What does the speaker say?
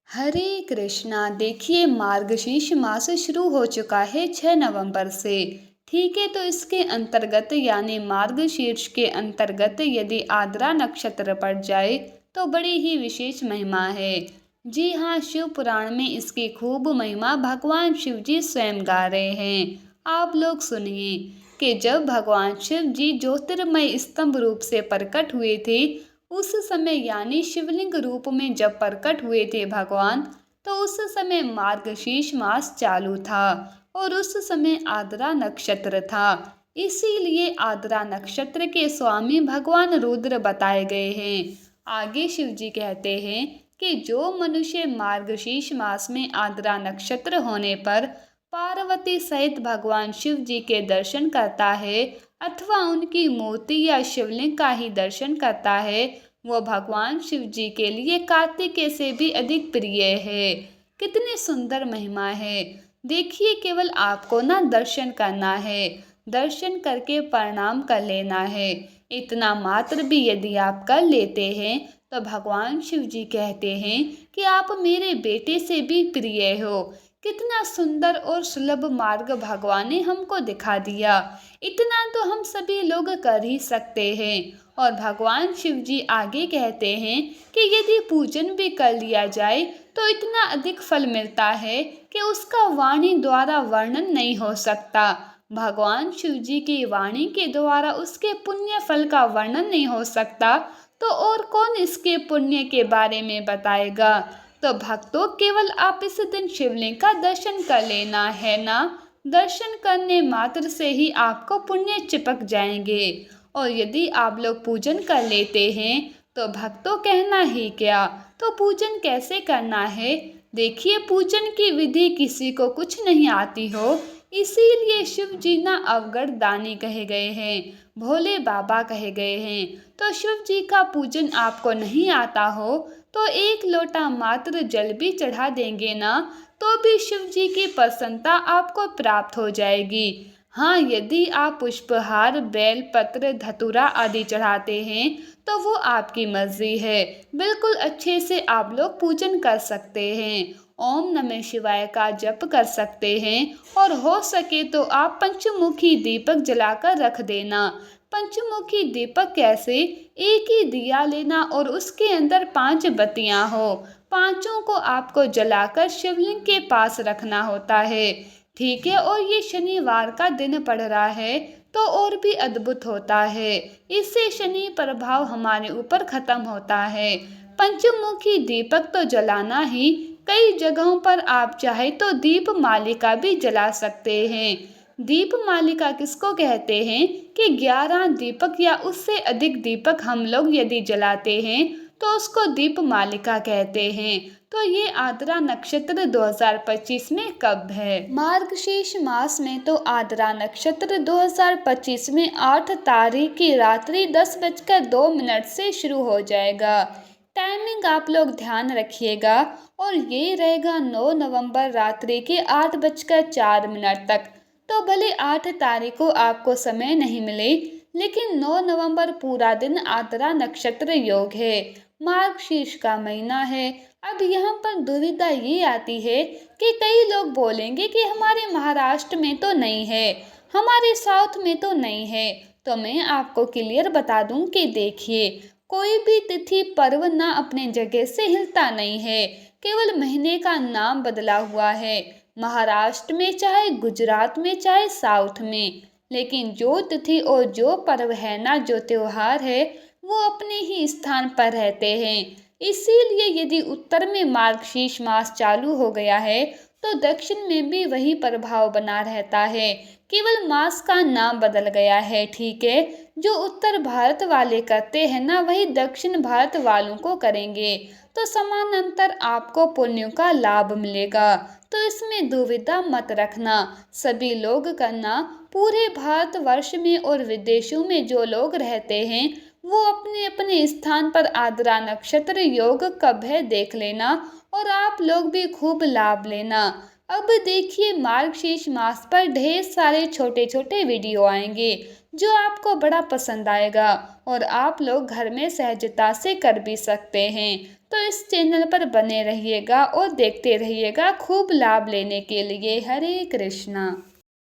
हरे कृष्णा। देखिए, मार्गशीर्ष मास शुरू हो चुका है 6 नवंबर से। ठीक है, तो इसके अंतर्गत यानी मार्गशीर्ष के अंतर्गत यदि आद्रा नक्षत्र पड़ जाए तो बड़ी ही विशेष महिमा है। जी हाँ, शिव पुराण में इसकी खूब महिमा भगवान शिव जी स्वयं गा रहे हैं। आप लोग सुनिए कि जब भगवान शिव जी ज्योतिर्मय स्तंभ रूप से प्रकट हुए थे, उस समय यानी शिवलिंग रूप में जब प्रकट हुए थे भगवान, तो उस समय मार्गशीर्ष मास चालू था और उस समय आद्रा नक्षत्र था। इसीलिए आद्रा नक्षत्र के स्वामी भगवान रुद्र बताए गए हैं। आगे शिव जी कहते हैं कि जो मनुष्य मार्गशीर्ष मास में आद्रा नक्षत्र होने पर पार्वती सहित भगवान शिव जी के दर्शन करता है अथवा उनकी मूर्ति या शिवलिंग का ही दर्शन करता है, वो भगवान शिव जी के लिए कार्तिकेय से भी अधिक प्रिय है। कितनी सुंदर महिमा है। देखिए, केवल आपको ना दर्शन करना है, दर्शन करके प्रणाम कर लेना है। इतना मात्र भी यदि आप कर लेते हैं तो भगवान शिव जी कहते हैं कि आप मेरे बेटे से भी प्रिय हो। कितना सुंदर और सुलभ मार्ग भगवान ने हमको दिखा दिया। इतना तो हम सभी लोग कर ही सकते हैं। और भगवान शिव जी आगे कहते हैं कि यदि पूजन भी कर लिया जाए तो इतना अधिक फल मिलता है कि उसका वाणी द्वारा वर्णन नहीं हो सकता। भगवान शिव जी की वाणी के द्वारा उसके पुण्य फल का वर्णन नहीं हो सकता, तो और कौन इसके पुण्य के बारे में बताएगा। तो भक्तों, केवल आप इस दिन शिवलिंग का दर्शन कर लेना है ना। दर्शन करने मात्र से ही आपको पुण्य चिपक जाएंगे। और यदि आप लोग पूजन कर लेते हैं तो भक्तों कहना ही क्या। तो पूजन कैसे करना है? देखिए, पूजन की विधि किसी को कुछ नहीं आती हो, इसीलिए शिव जी ना अवगढ़ दानी कहे गए हैं, भोले बाबा कहे गए हैं। तो शिव जी का पूजन आपको नहीं आता हो तो एक लोटा मात्र जल भी चढ़ा देंगे ना, तो भी शिव जी की प्रसन्नता आपको प्राप्त हो जाएगी। हाँ, यदि आप पुष्पहार, बेल पत्र, धतूरा आदि चढ़ाते हैं तो वो आपकी मर्जी है। बिल्कुल अच्छे से आप लोग पूजन कर सकते हैं। ओम नमः शिवाय का जप कर सकते हैं और हो सके तो आप पंचमुखी दीपक जलाकर रख देना। पंचमुखी दीपक कैसे? एक ही दिया लेना और उसके अंदर 5 बत्तियां हो। पांचों को आपको जलाकर शिवलिंग के पास रखना होता है। ठीक है, और ये शनिवार का दिन पड़ रहा है तो और भी अद्भुत होता है। इससे शनि प्रभाव हमारे ऊपर खत्म होता है। पंचमुखी दीपक तो जलाना ही, कई जगहों पर आप चाहे तो दीप मालिका भी जला सकते हैं। दीप मालिका किसको कहते हैं कि 11 दीपक या उससे अधिक दीपक हम लोग यदि जलाते हैं तो उसको दीप मालिका कहते हैं। तो ये आद्रा नक्षत्र 2025 में कब है? मार्गशीर्ष मास में तो आद्रा नक्षत्र 2025 में 8 तारीख की रात्रि 10:02 से शुरू हो जाएगा। टाइमिंग आप लोग ध्यान रखिएगा और ये रहेगा 9 नवंबर रात्रि के 8:04 तक। तो भले 8 तारीख को आपको समय नहीं मिले, लेकिन 9 नवंबर पूरा दिन आद्रा नक्षत्र योग है, मार्गशीर्ष का महीना है। अब यहाँ पर दुविधा ये आती है कि कई लोग बोलेंगे कि हमारे महाराष्ट्र में तो नहीं है, हमारे साउथ में तो नहीं है। तो मैं आपको क्लियर बता दूं कि देखिए, कोई भी तिथि पर्व ना अपने जगह से हिलता नहीं है, केवल महीने का नाम बदला हुआ है। महाराष्ट्र में चाहे गुजरात में चाहे साउथ में, लेकिन जो तिथि और जो पर्व है ना, जो त्योहार है, वो अपने ही स्थान पर रहते हैं। इसीलिए यदि उत्तर में मार्गशीर्ष मास चालू हो गया है तो दक्षिण में भी वही प्रभाव बना रहता है, केवल मास का नाम बदल गया है। ठीक है, जो उत्तर भारत वाले करते हैं ना, वही दक्षिण भारत वालों को करेंगे, तो समानांतर आपको पुण्यों का लाभ मिलेगा। तो इसमें दुविधा मत रखना, सभी लोग करना। पूरे भारतवर्ष में और विदेशों में जो लोग रहते हैं वो अपने अपने स्थान पर आद्रा नक्षत्र योग कब है देख लेना और आप लोग भी खूब लाभ लेना। अब देखिए, मार्गशीर्ष मास पर ढेर सारे छोटे छोटे वीडियो आएंगे जो आपको बड़ा पसंद आएगा और आप लोग घर में सहजता से कर भी सकते हैं। तो इस चैनल पर बने रहिएगा और देखते रहिएगा खूब लाभ लेने के लिए। हरे कृष्णा।